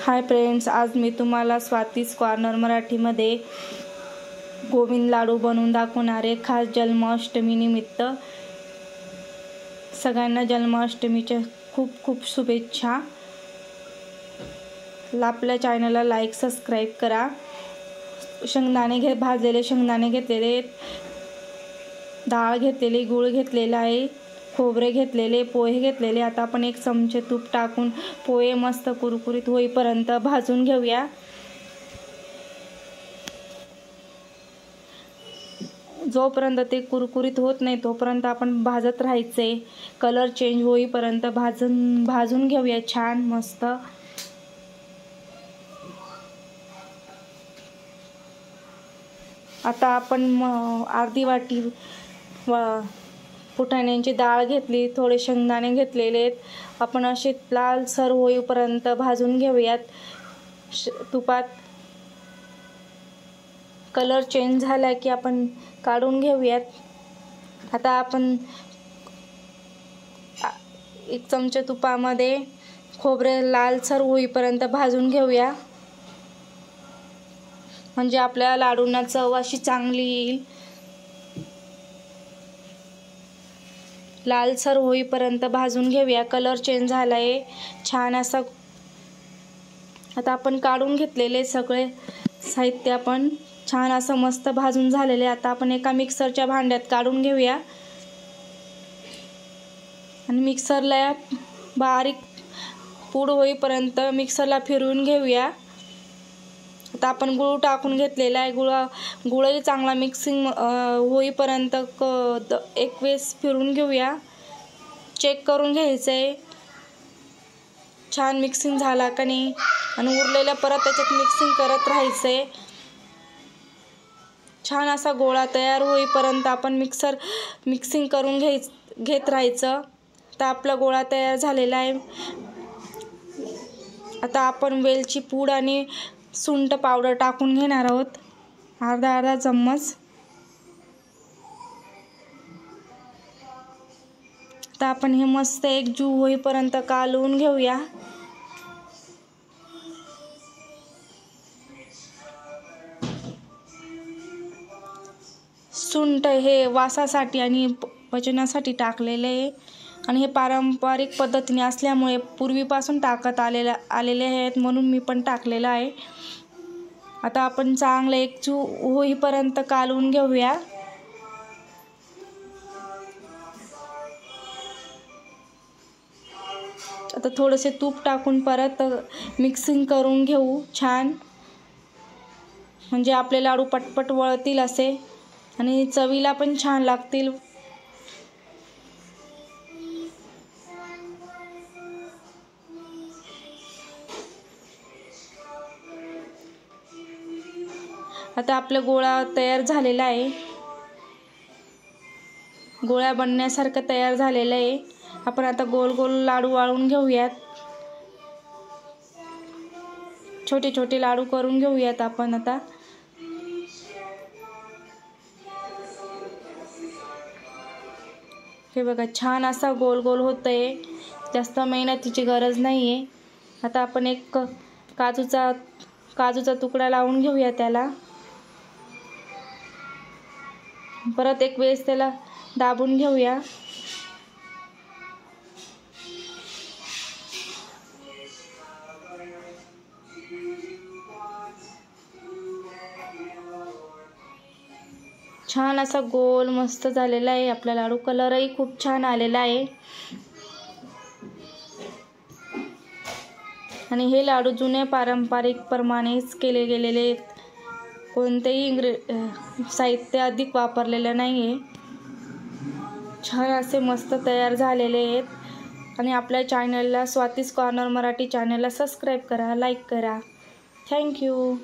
Hi friends, आज मी तुम्हाला Swati's corner मराठीमध्ये गोविंद लाडू बनवून दाखवणारे खास जन्माष्टमीनिमित्त. सगळ्यांना जन्माष्टमीच्या खूप खूप शुभेच्छा. आपल्या चॅनलला लाईक सबस्क्राईब करा. शेंगदाणे भाजलेले शेंगदाणे घेतलेले, डाळ घेतलेली, गूळ घेतलेला आहे, खोबरे घेतलेले, पोहे घेतलेले. आता आपण 1 चमचे तूप टाकून पोहे मस्त कुरकुरीत होईपर्यंत भाजून घेऊया. जोपर्यंत ते कुरकुरीत होत नाही तोपर्यंत आपण भाजत राहायचे. कलर चेंज होईपर्यंत भाजून घेऊया छान मस्त. आता आपण अर्धी वाटी फुटाण्यांची डाळ घेतली, थोडे शेंगदाणे घेतलेले. आपण असे लालसर होईपर्यंत भाजून घेऊयात तुपात. कलर चेंज झाला की आपण काढून घेऊयात. आता आपण 1 चमचा तुपामध्ये खोबरे लालसर होईपर्यंत भाजून घेऊया, म्हणजे आपल्या लाडूंना चव अशी चांगली येईल. लालसर होईपर्यंत भाजून घेऊया. कलर चेंज झाला आहे छान असा. आता आपण काढून घेतलेले सगळे साहित्य आपण छान असं मस्त भाजून झालेले. आता आपण एका मिक्सरच्या भांड्यात काढून घेऊया आणि मिक्सरला बारीक पूड होईपर्यंत मिक्सरला फिरवून घेऊया. आता आपण गूळ टाकून घेतलेला आहे. गुळही चांगला मिक्सिंग होईपर्यंत 1 वेळेस फिरून घेऊया. चेक करून घ्यायचं आहे छान मिक्सिंग झाला का नाही, आणि उरलेलं परत त्याच्यात मिक्सिंग करत राहायचं आहे. छान असा गोळा तयार होईपर्यंत आपण मिक्सिंग करून घेत राहायचं. तर आपला गोळा तयार झालेला आहे. आता आपण वेलची पूड आणि सुंठ पावडर टाकून घेणार आहोत, अर्धा चम्मच. तर आपण हे मस्त एकजीव होईपर्यंत कालवून घेऊया. सुंठ हे वासासाठी आणि पचनासाठी टाकलेले आहे, आणि हे पारंपरिक पद्धतीने असल्यामुळे पूर्वीपासून टाकत आलेले आहेत, म्हणून मी पण टाकलेलं आहे. आता आपण चांगलं एकजीव होईपर्यंत कालवून घेऊया. आता थोडेसे तूप टाकून परत मिक्सिंग करून घेऊ छान, म्हणजे आपले लाडू पटपट वळतील असे आणि चवीला पण छान लागतील. आता आपला गोळा तयार झालेला आहे, गोळा बनण्यासारखं तयार झालेलं आहे. आपण आता गोल गोल लाडू वाळून घेऊयात. छोटे छोटे लाडू करून घेऊयात आपण. आता हे बघा छान असा गोल गोल होतंय, जास्त मेहनतीची गरज नाही आहे. आता आपण एक काजूचा तुकडा लावून घेऊया त्याला. परत 1 वेळेस त्याला दाबून घेऊया. छान असा गोल मस्त झालेला आहे आपला लाडू. कलरही खूप छान आलेला आहे, आणि हे लाडू जुने पारंपरिक प्रमाणेच केले गेलेले आहेत. कोणतेही साहित्य अधिक वापरलेलं नाही आहे. छान असे मस्त तयार झालेले आहेत. आणि आपल्या चॅनलला स्वातीज कॉर्नर मराठी चॅनलला सबस्क्राईब करा, लाईक करा. थँक्यू.